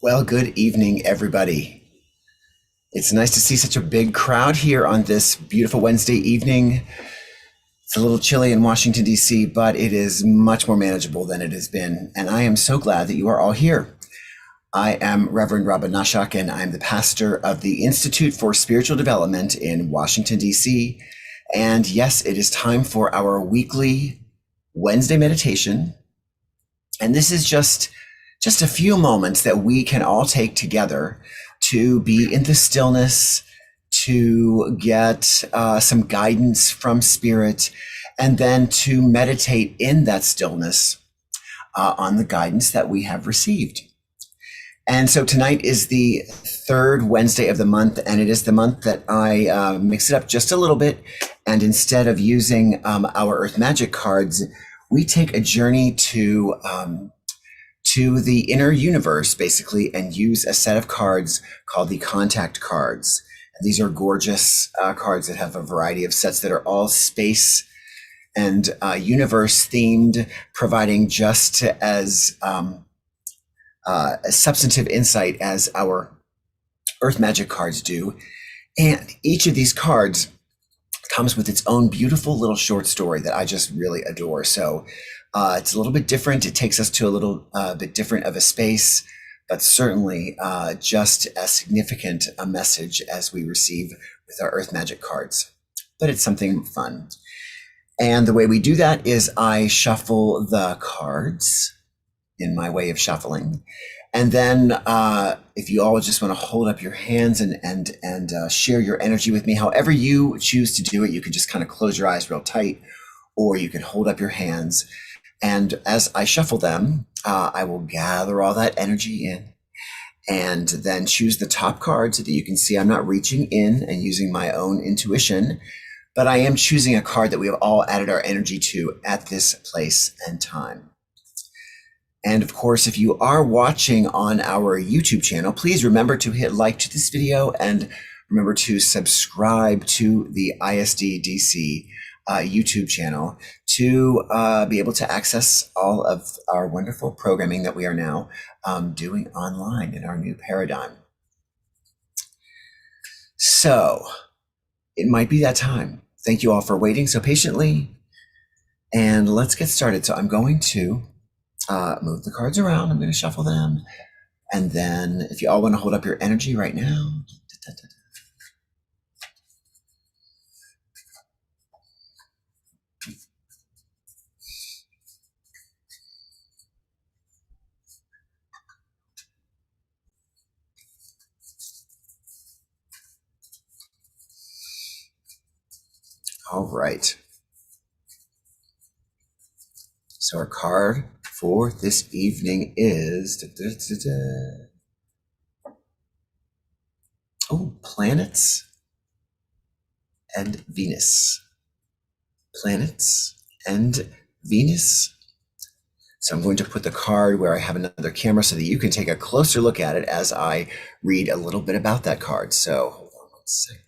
Well, good evening, everybody. It's nice to see such a big crowd here on this beautiful Wednesday evening. It's a little chilly in Washington, D.C., but it is much more manageable than it has been, and I am so glad that you are all here. I am Reverend Banaszak, and I'm the pastor of the Institute for Spiritual Development in Washington, D.C., and yes, it is time for our weekly Wednesday meditation, and this is just a few moments that we can all take together to be in the stillness, to get some guidance from spirit, and then to meditate in that stillness on the guidance that we have received. And so tonight is the third Wednesday of the month, and it is the month that I mix it up just a little bit. And instead of using our Earth Magic cards, we take a journey to the inner universe, basically, and use a set of cards called the contact cards. And these are gorgeous cards that have a variety of sets that are all space and universe themed, providing just as substantive insight as our Earth Magic cards do. And each of these cards comes with its own beautiful little short story that I just really adore. So it's a little bit different. It takes us to a little bit different of a space, but certainly just as significant a message as we receive with our Earth Magic cards. But it's something fun. And the way we do that is I shuffle the cards in my way of shuffling. And then if you all just want to hold up your hands and share your energy with me, however you choose to do it, you can just kind of close your eyes real tight, or you can hold up your hands. And as I shuffle them, I will gather all that energy in and then choose the top card so that you can see I'm not reaching in and using my own intuition, but I am choosing a card that we have all added our energy to at this place and time. And of course, if you are watching on our YouTube channel, please remember to hit like to this video and remember to subscribe to the ISD-DC YouTube channel to be able to access all of our wonderful programming that we are now doing online in our new paradigm. So it might be that time. Thank you all for waiting so patiently, and let's get started. So I'm going to move the cards around. I'm going to shuffle them, and then if you all want to hold up your energy right now. All right. So our card for this evening is planets and Venus. Planets and Venus. So I'm going to put the card where I have another camera so that you can take a closer look at it as I read a little bit about that card. So hold on one second.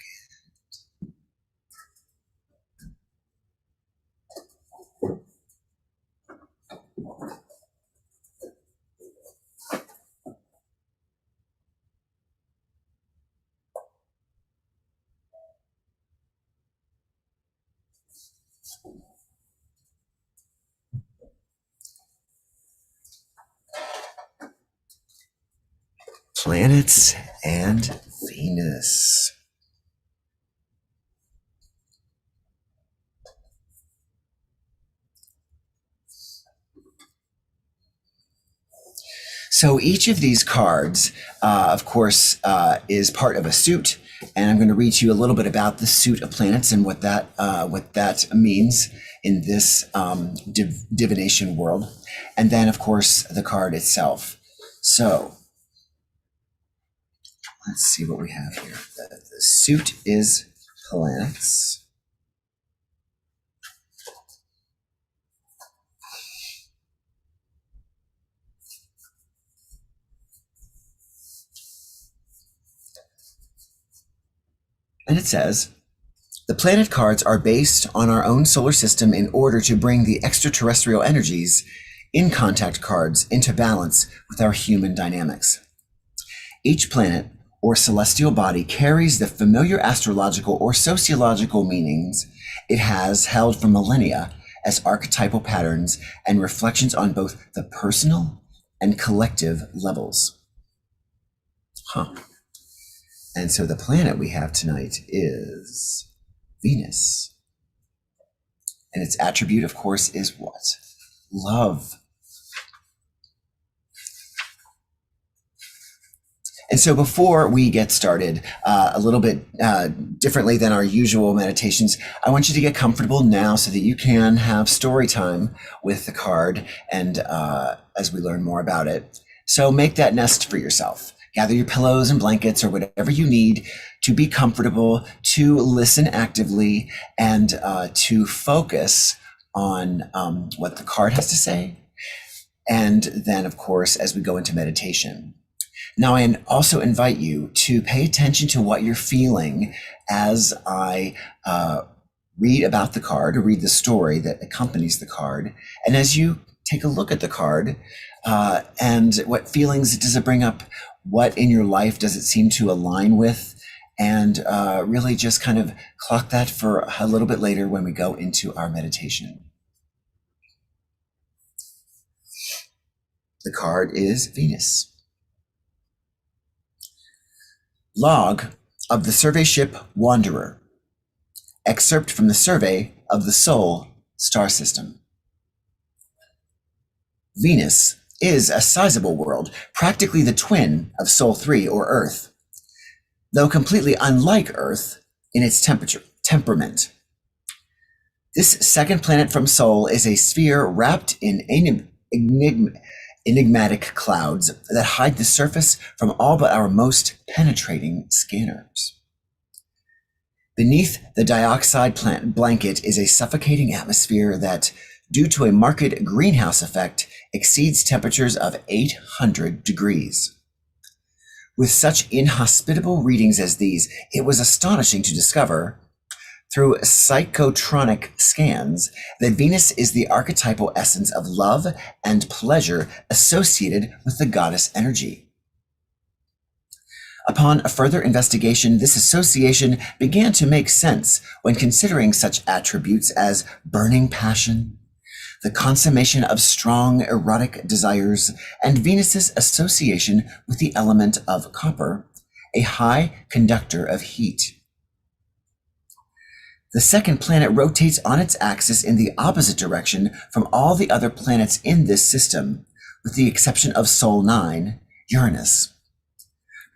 Planets and Venus. So each of these cards, of course, is part of a suit, and I'm going to read to you a little bit about the suit of planets and what that means in this divination world, and then, of course, the card itself. So let's see what we have here. The suit is planets. And it says, the planet cards are based on our own solar system in order to bring the extraterrestrial energies in contact cards into balance with our human dynamics. Each planet or celestial body carries the familiar astrological or sociological meanings it has held for millennia as archetypal patterns and reflections on both the personal and collective levels. And so the planet we have tonight is Venus. And its attribute, of course, is what? Love. And so before we get started, a little bit differently than our usual meditations, I want you to get comfortable now so that you can have story time with the card and as we learn more about it. So make that nest for yourself. Gather your pillows and blankets or whatever you need to be comfortable, to listen actively, and to focus on what the card has to say. And then, of course, as we go into meditation. Now, I also invite you to pay attention to what you're feeling as I read about the card, or read the story that accompanies the card. And as you take a look at the card, and what feelings does it bring up? What in your life does it seem to align with? And really just kind of clock that for a little bit later when we go into our meditation. The card is Venus. Log of the survey ship Wanderer. Excerpt from the survey of the Soul star system. Venus is a sizable world, practically the twin of Sol 3 or Earth, though completely unlike Earth in its temperament. This second planet from Sol is a sphere wrapped in enigmatic clouds that hide the surface from all but our most penetrating scanners. Beneath the dioxide blanket is a suffocating atmosphere that, due to a marked greenhouse effect, exceeds temperatures of 800 degrees. With such inhospitable readings as these, it was astonishing to discover, through psychotronic scans, that Venus is the archetypal essence of love and pleasure associated with the goddess energy. Upon a further investigation, this association began to make sense when considering such attributes as burning passion, the consummation of strong erotic desires, and Venus's association with the element of copper, a high conductor of heat. The second planet rotates on its axis in the opposite direction from all the other planets in this system, with the exception of Sol 9, Uranus.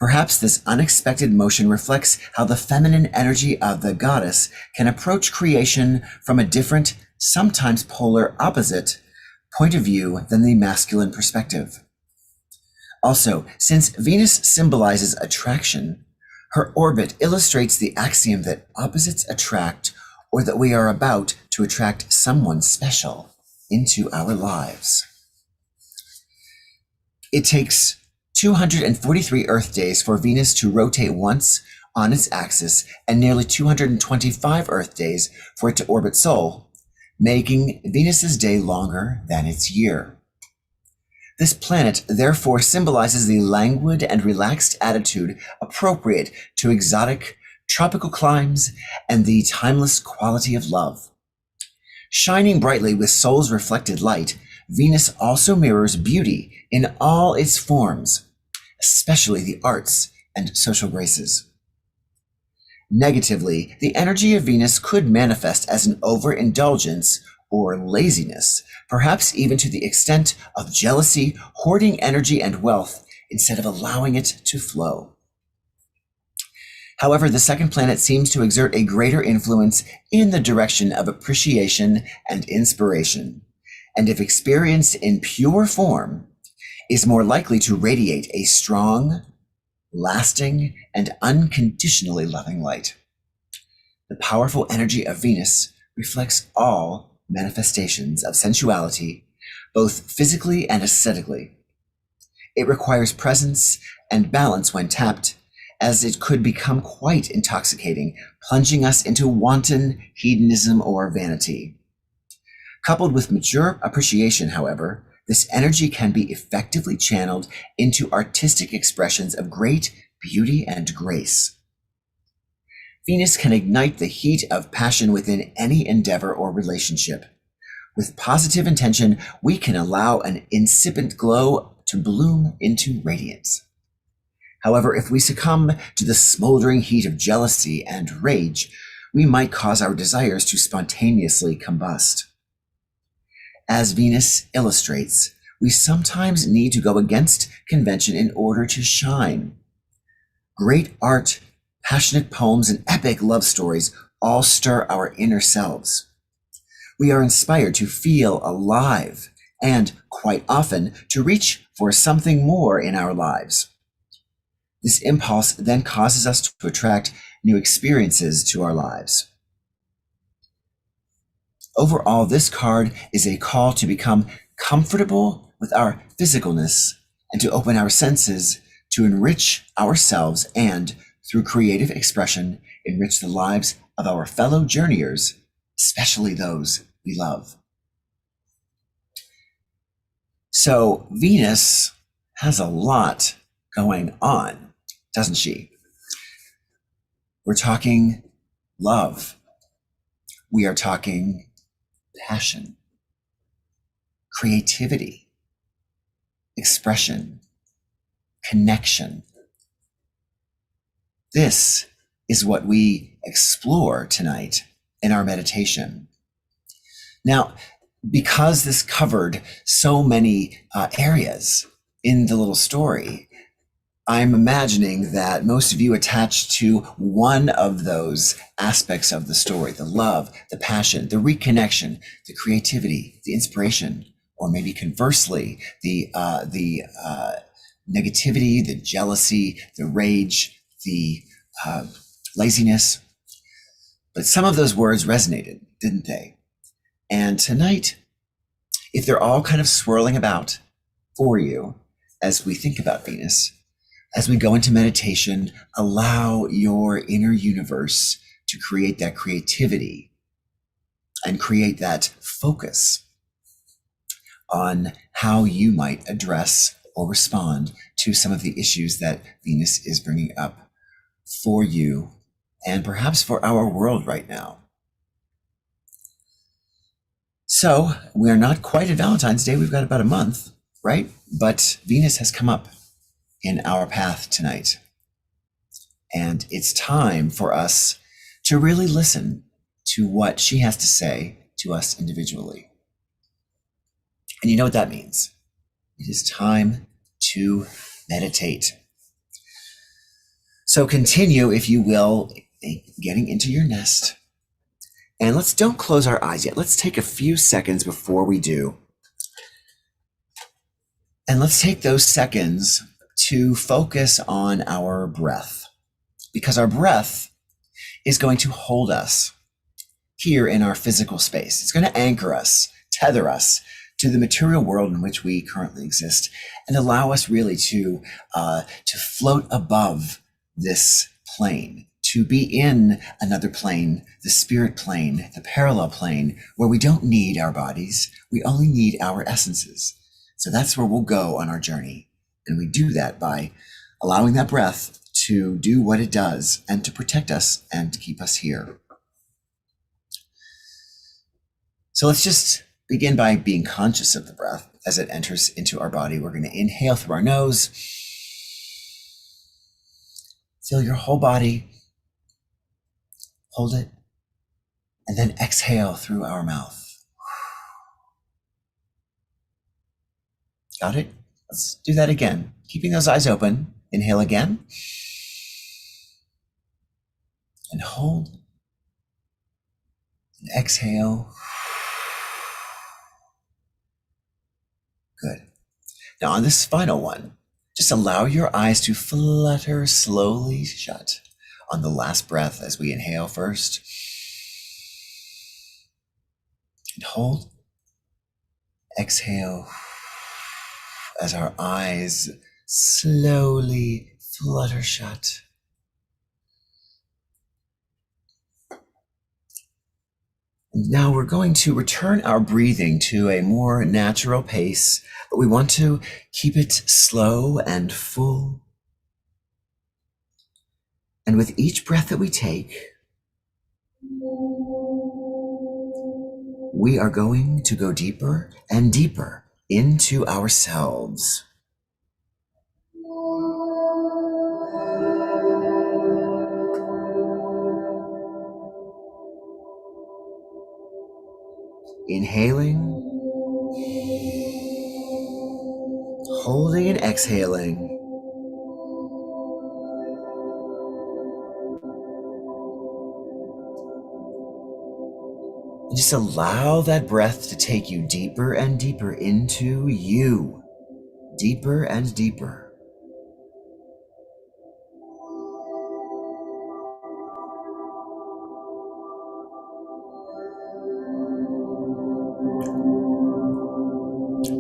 Perhaps this unexpected motion reflects how the feminine energy of the goddess can approach creation from a different, sometimes polar opposite, point of view than the masculine perspective. Also, since Venus symbolizes attraction, her orbit illustrates the axiom that opposites attract, or that we are about to attract someone special into our lives. It takes 243 Earth days for Venus to rotate once on its axis, and nearly 225 Earth days for it to orbit Sol, making Venus's day longer than its year. This planet therefore symbolizes the languid and relaxed attitude appropriate to exotic tropical climes and the timeless quality of love. Shining brightly with Sol's reflected light, Venus also mirrors beauty in all its forms, especially the arts and social graces. Negatively, the energy of Venus could manifest as an overindulgence or laziness, perhaps even to the extent of jealousy, hoarding energy and wealth instead of allowing it to flow. However, the second planet seems to exert a greater influence in the direction of appreciation and inspiration, and if experienced in pure form, is more likely to radiate a strong, lasting, and unconditionally loving light. The powerful energy of Venus reflects all manifestations of sensuality, both physically and aesthetically. It requires presence and balance when tapped, as it could become quite intoxicating, plunging us into wanton hedonism or vanity. Coupled with mature appreciation, however, This energy can be effectively channeled into artistic expressions of great beauty and grace. Venus can ignite the heat of passion within any endeavor or relationship. With positive intention, we can allow an incipient glow to bloom into radiance. However, if we succumb to the smoldering heat of jealousy and rage, we might cause our desires to spontaneously combust. As Venus illustrates, we sometimes need to go against convention in order to shine. Great art, passionate poems, and epic love stories all stir our inner selves. We are inspired to feel alive and, quite often, to reach for something more in our lives. This impulse then causes us to attract new experiences to our lives. Overall, this card is a call to become comfortable with our physicalness and to open our senses to enrich ourselves and, through creative expression, enrich the lives of our fellow journeyers, especially those we love. So Venus has a lot going on, doesn't she? We're talking love. We are talking passion, creativity, expression, connection. This is what we explore tonight in our meditation. Now, because this covered so many areas in the little story, I'm imagining that most of you attached to one of those aspects of the story: the love, the passion, the reconnection, the creativity, the inspiration, or maybe conversely, the negativity, the jealousy, the rage, the laziness. But some of those words resonated, didn't they? And tonight, if they're all kind of swirling about for you as we think about Venus, as we go into meditation, allow your inner universe to create that creativity and create that focus on how you might address or respond to some of the issues that Venus is bringing up for you and perhaps for our world right now. So we're not quite at Valentine's Day. We've got about a month, right? But Venus has come up in our path tonight. And it's time for us to really listen to what she has to say to us individually. And you know what that means. It is time to meditate. So continue, if you will, getting into your nest. And don't close our eyes yet. Let's take a few seconds before we do. And let's take those seconds to focus on our breath, because our breath is going to hold us here in our physical space. It's going to anchor us, tether us to the material world in which we currently exist, and allow us really to float above this plane, to be in another plane, the spirit plane, the parallel plane, where we don't need our bodies, we only need our essences. So that's where we'll go on our journey. And we do that by allowing that breath to do what it does and to protect us and to keep us here. So let's just begin by being conscious of the breath as it enters into our body. We're going to inhale through our nose. Feel your whole body. Hold it. And then exhale through our mouth. Got it? Let's do that again. Keeping those eyes open. Inhale again. And hold. And exhale. Good. Now on this final one, just allow your eyes to flutter slowly shut on the last breath as we inhale first. And hold. Exhale as our eyes slowly flutter shut. Now we're going to return our breathing to a more natural pace, but we want to keep it slow and full. And with each breath that we take, we are going to go deeper and deeper into ourselves. Inhaling, holding and exhaling. And just allow that breath to take you deeper and deeper into you. Deeper and deeper.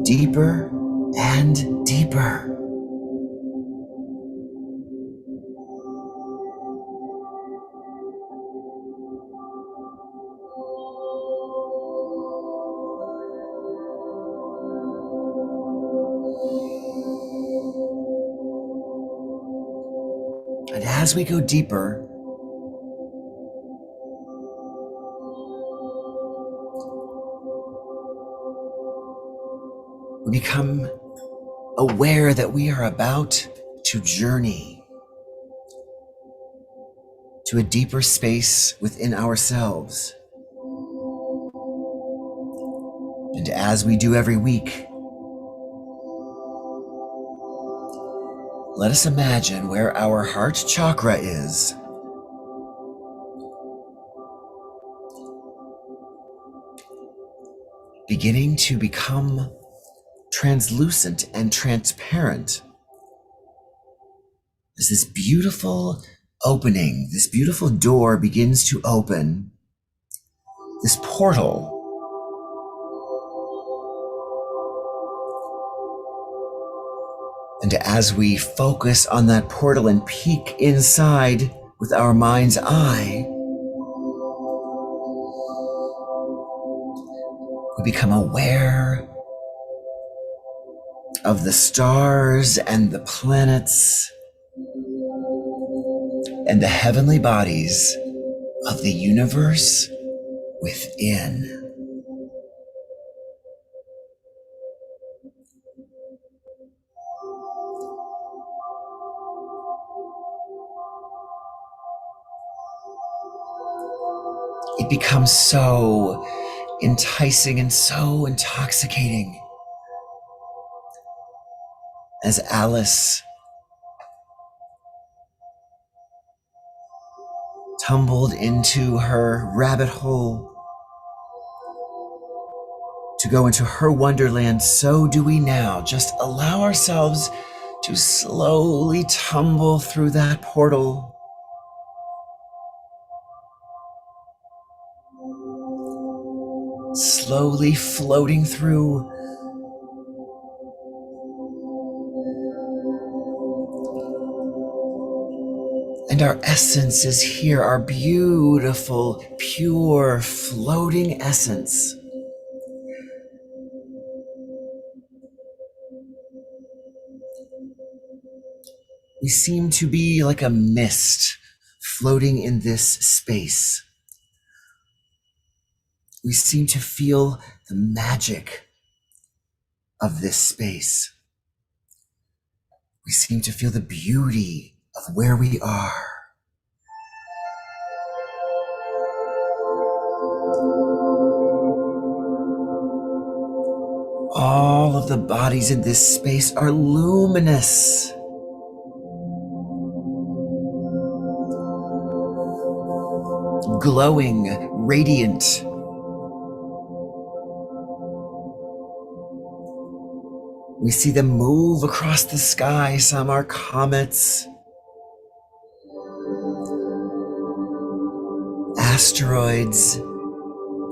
Deeper and deeper. And as we go deeper, we become aware that we are about to journey to a deeper space within ourselves. And as we do every week, let us imagine where our heart chakra is. Beginning to become translucent and transparent as this beautiful opening, this beautiful door begins to open, this portal. And as we focus on that portal and peek inside with our mind's eye, we become aware of the stars and the planets and the heavenly bodies of the universe within. It becomes so enticing and so intoxicating as Alice tumbled into her rabbit hole to go into her wonderland. So do we now. Just allow ourselves to slowly tumble through that portal, slowly floating through. And our essence is here, our beautiful, pure, floating essence. We seem to be like a mist floating in this space. We seem to feel the magic of this space. We seem to feel the beauty of where we are. All of the bodies in this space are luminous. Glowing, radiant. We see them move across the sky. Some are comets, asteroids,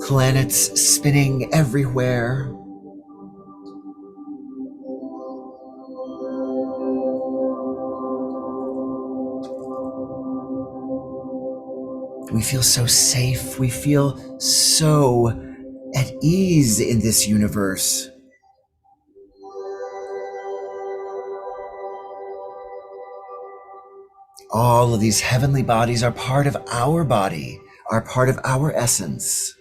planets spinning everywhere. We feel so safe. We feel so at ease in this universe. All of these heavenly bodies are part of our body, are part of our essence.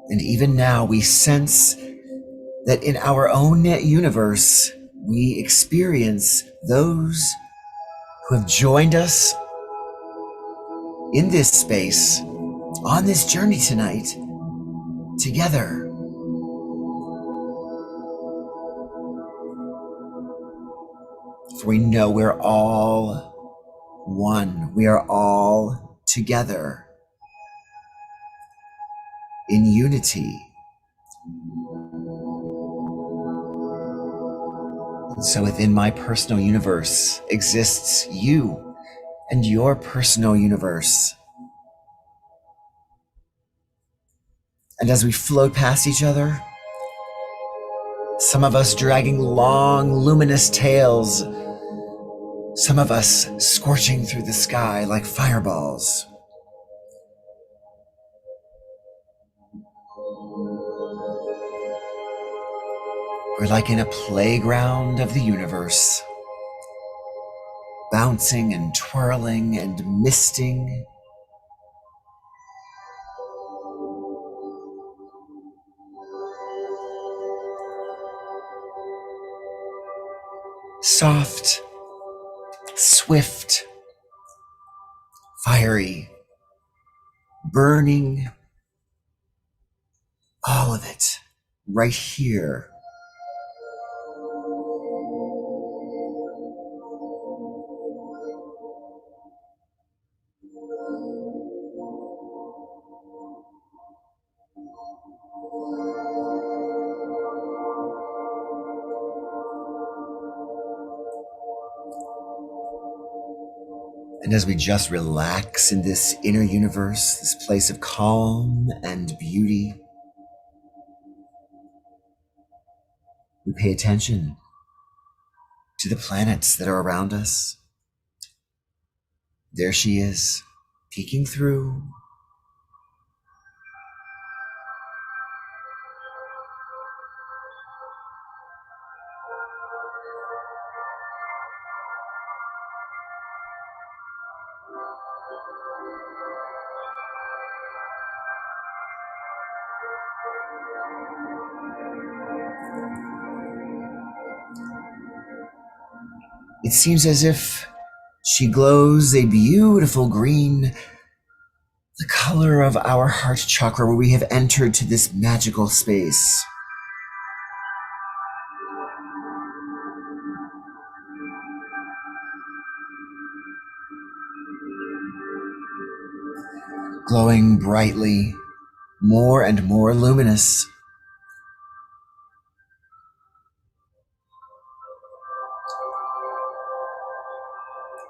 And even now, we sense that in our own universe, we experience those who have joined us in this space, on this journey tonight, together. For we know we're all one. We are all together in unity. And so within my personal universe exists you and your personal universe. And as we float past each other, some of us dragging long, luminous tails, some of us scorching through the sky like fireballs. We're like in a playground of the universe, bouncing and twirling and misting. Soft, swift, fiery, burning, all of it right here. And as we just relax in this inner universe, this place of calm and beauty, we pay attention to the planets that are around us. There she is, peeking through. It seems as if she glows a beautiful green, the color of our heart chakra, where we have entered to this magical space. Glowing brightly, more and more luminous.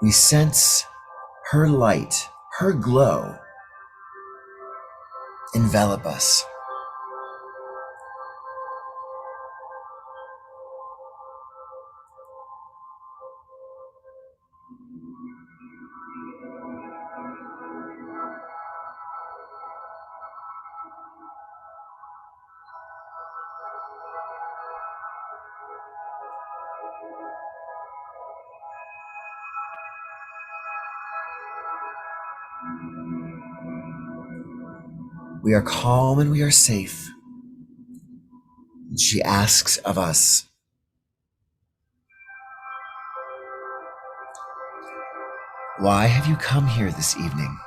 We sense her light, her glow, envelop us. We are calm and we are safe. She asks of us, why have you come here this evening?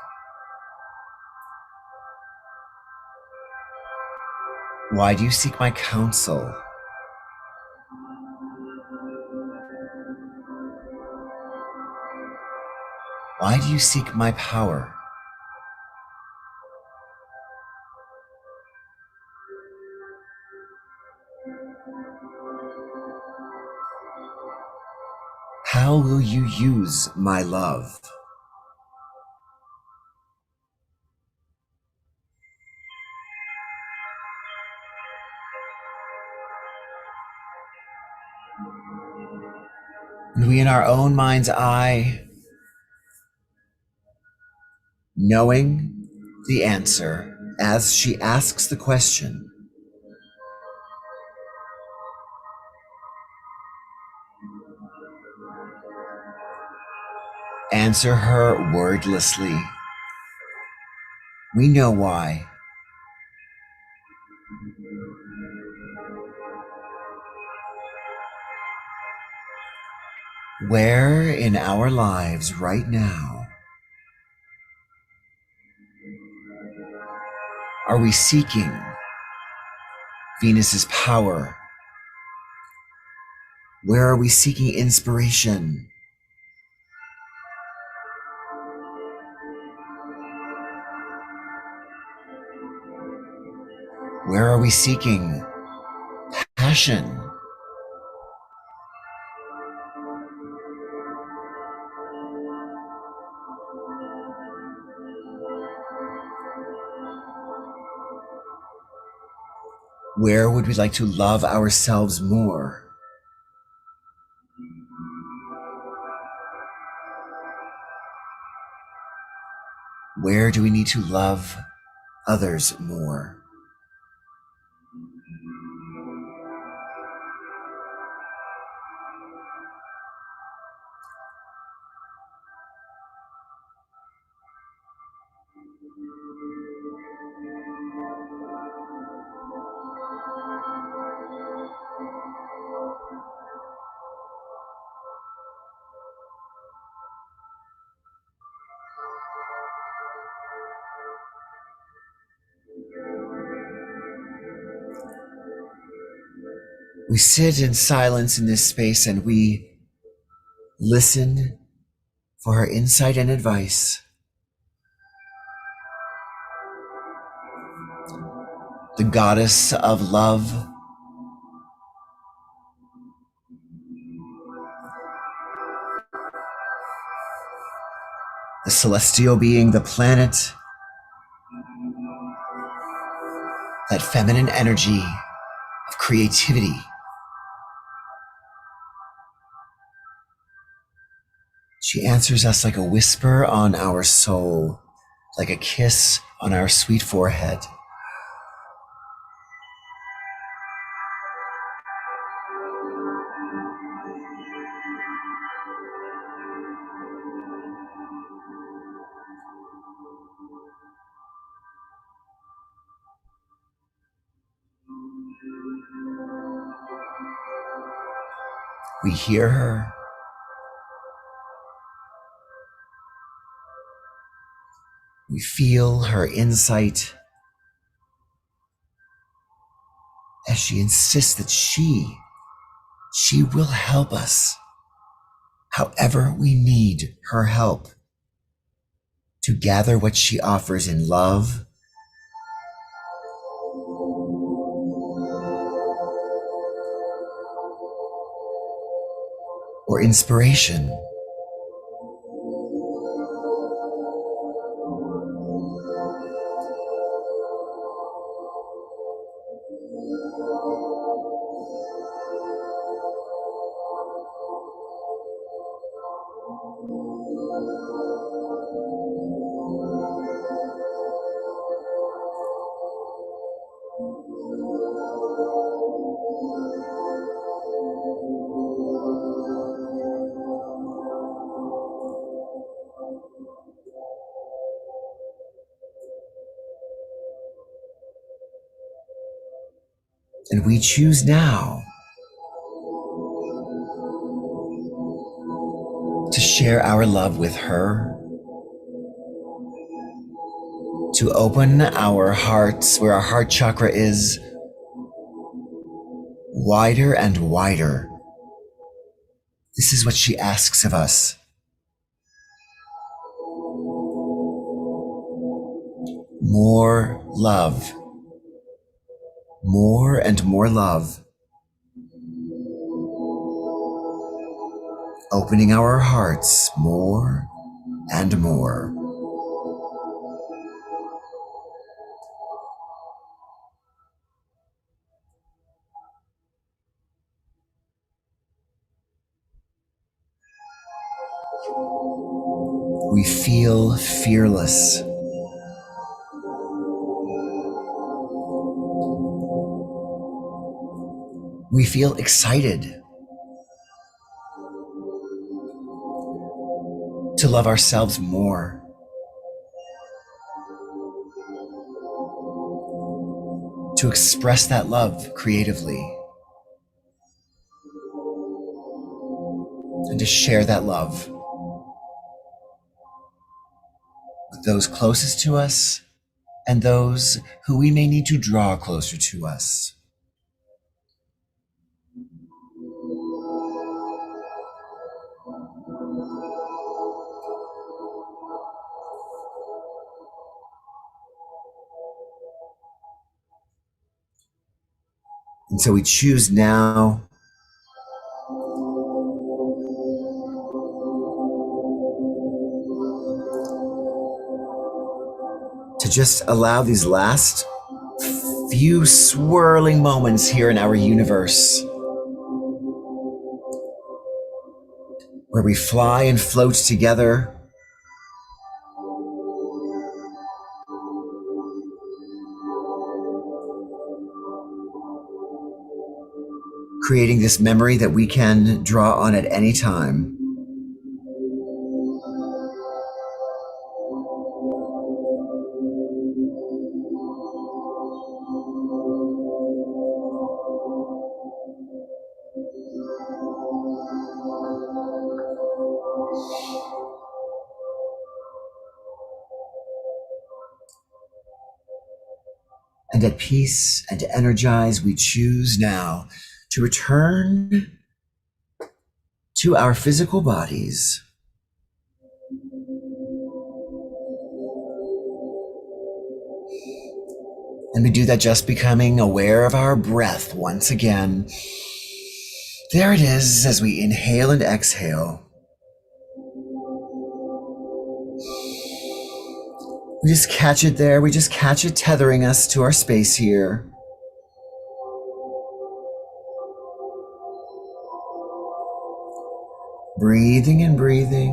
Why do you seek my counsel? Why do you seek my power? How will you use my love? And we, in our own mind's eye, knowing the answer as she asks the question, answer her wordlessly. We know why. Where in our lives right now are we seeking Venus's power? Where are we seeking inspiration? Where are we seeking passion? Where would we like to love ourselves more? Where do we need to love others more? We sit in silence in this space and we listen for her insight and advice. The goddess of love, the celestial being, the planet, that feminine energy of creativity. She answers us like a whisper on our soul, like a kiss on our sweet forehead. We hear her. We feel her insight as she insists that she will help us however we need her help to gather what she offers in love, or inspiration. And we choose now to share our love with her, to open our hearts where our heart chakra is wider and wider. This is what she asks of us. More love, more and more love. Opening our hearts more and more. We feel fearless. We feel excited to love ourselves more, to express that love creatively, and to share that love with those closest to us and those who we may need to draw closer to us. And so we choose now to just allow these last few swirling moments here in our universe where we fly and float together, creating this memory that we can draw on at any time. And at peace and energized, we choose now to return to our physical bodies. And we do that just becoming aware of our breath once again. There it is as we inhale and exhale. We just catch it there. We just catch it tethering us to our space here. Breathing and breathing.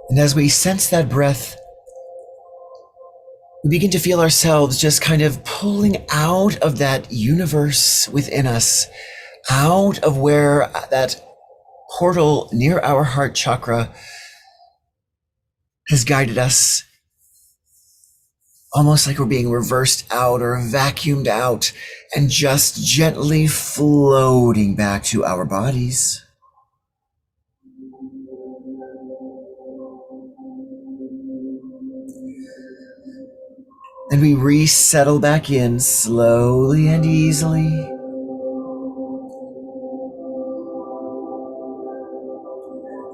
And as we sense that breath, we begin to feel ourselves just kind of pulling out of that universe within us, out of where that portal near our heart chakra has guided us, almost like we're being reversed out or vacuumed out, and just gently floating back to our bodies. And we resettle back in slowly and easily.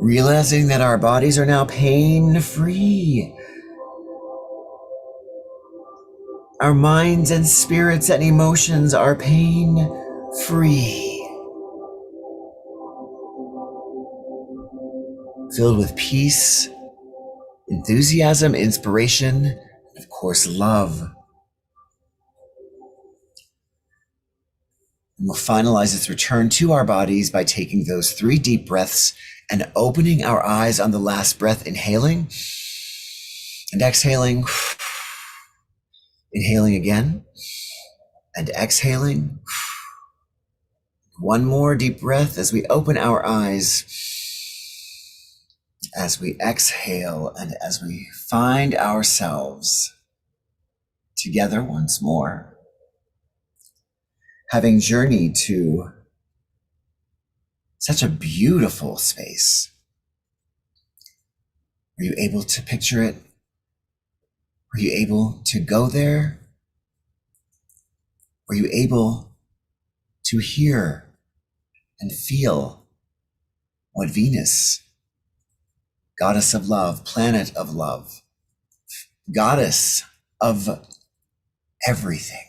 Realizing that our bodies are now pain-free. Our minds and spirits and emotions are pain-free. Filled with peace, enthusiasm, inspiration, and of course, love. And we'll finalize its return to our bodies by taking those 3 deep breaths and opening our eyes on the last breath, inhaling and exhaling, inhaling again and exhaling. One more deep breath as we open our eyes, as we exhale, and as we find ourselves together once more, having journeyed to such a beautiful space. Were you able to picture it? Were you able to go there? Were you able to hear and feel what Venus, goddess of love, planet of love, goddess of everything,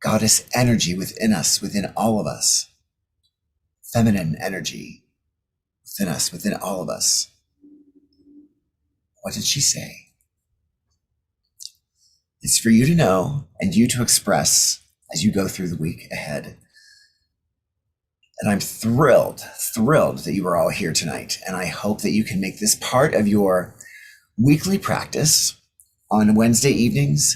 goddess energy within us, within all of us, feminine energy within us, within all of us. What did she say? It's for you to know and you to express as you go through the week ahead. And I'm thrilled that you are all here tonight. And I hope that you can make this part of your weekly practice on Wednesday evenings.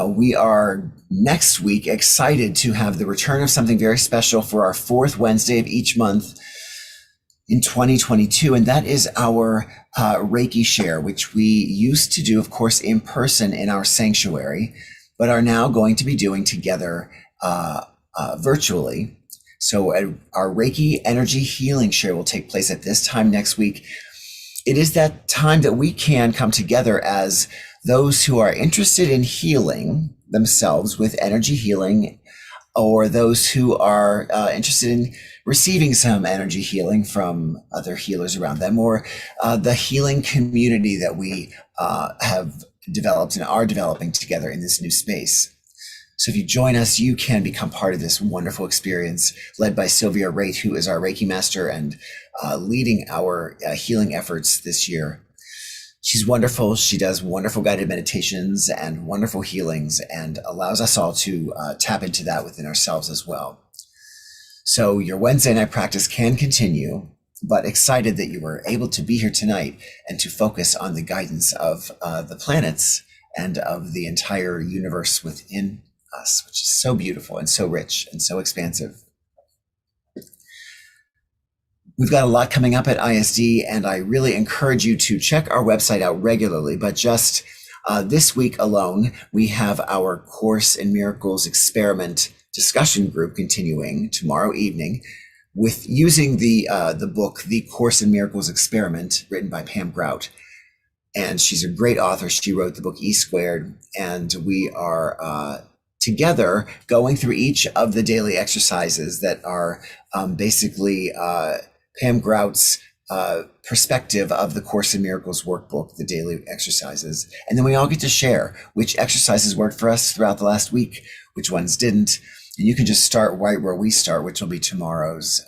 We are next week excited to have the return of something very special for our fourth Wednesday of each month in 2022. And that is our Reiki Share, which we used to do, of course, in person in our sanctuary, but are now going to be doing together virtually. So our Reiki Energy Healing Share will take place at this time next week. It is that time that we can come together as those who are interested in healing themselves with energy healing, or those who are interested in receiving some energy healing from other healers around them, or the healing community that we have developed and are developing together in this new space. So if you join us, you can become part of this wonderful experience led by Sylvia Raitt, who is our Reiki master and leading our healing efforts this year. She's wonderful. She does wonderful guided meditations and wonderful healings and allows us all to tap into that within ourselves as well. So your Wednesday night practice can continue, but excited that you were able to be here tonight and to focus on the guidance of the planets and of the entire universe within us, which is so beautiful and so rich and so expansive. We've got a lot coming up at ISD, and I really encourage you to check our website out regularly. But just this week alone, we have our Course in Miracles experiment discussion group continuing tomorrow evening with using the book, The Course in Miracles Experiment, written by Pam Grout. And she's a great author. She wrote the book E Squared, and we are together going through each of the daily exercises that are basically Pam Grout's perspective of the Course in Miracles workbook, the daily exercises. And then we all get to share which exercises worked for us throughout the last week, which ones didn't. And you can just start right where we start, which will be tomorrow's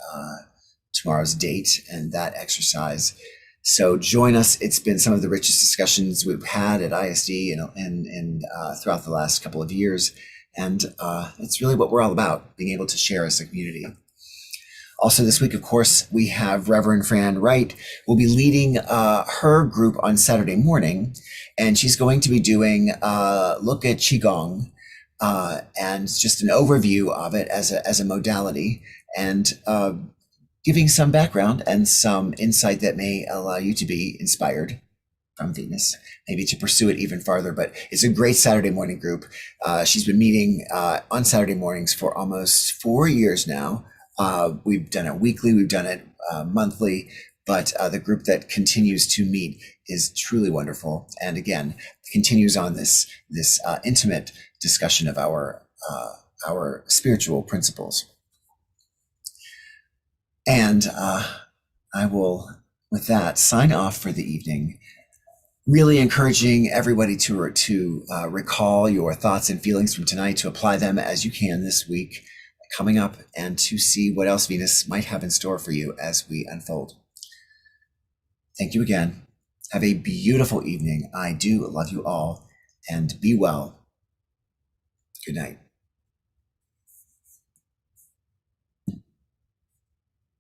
date and that exercise. So join us. It's been some of the richest discussions we've had at ISD and throughout the last couple of years. And it's really what we're all about, being able to share as a community. Also this week, of course, we have Reverend Fran Wright will be leading her group on Saturday morning, and she's going to be doing look at Qigong and just an overview of it as a modality, and giving some background and some insight that may allow you to be inspired from Venus, maybe to pursue it even farther. But it's a great Saturday morning group. She's been meeting on Saturday mornings for almost 4 years now. We've done it weekly, we've done it monthly, but the group that continues to meet is truly wonderful. And again, continues on this intimate discussion of our spiritual principles. And I will, with that, sign off for the evening. Really encouraging everybody to recall your thoughts and feelings from tonight, to apply them as you can this week coming up, and to see what else Venus might have in store for you as we unfold. Thank you again. Have a beautiful evening. I do love you all, and be well. Good night.